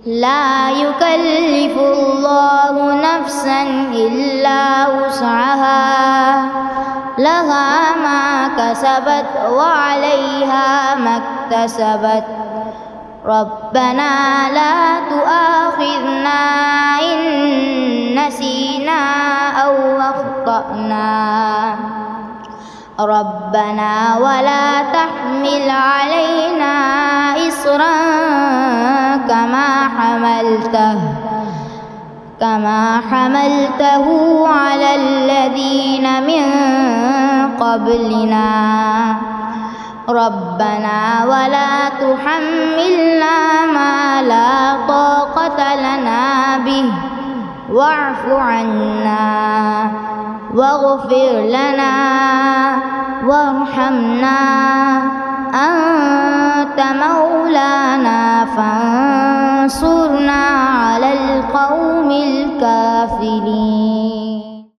لا يكلف الله نفسا إلا وسعها لها ما كسبت وعليها ما اكتسبت ربنا لا تؤاخذنا إن نسينا أو أخطأنا ربنا ولا تحمل علينا إصرا كما حملته على الذين من قبلنا ربنا ولا تحملنا ما لا طاقة لنا به واعف عنا واغفر لنا وارحمنا أنت مولانا فانصرنا على القوم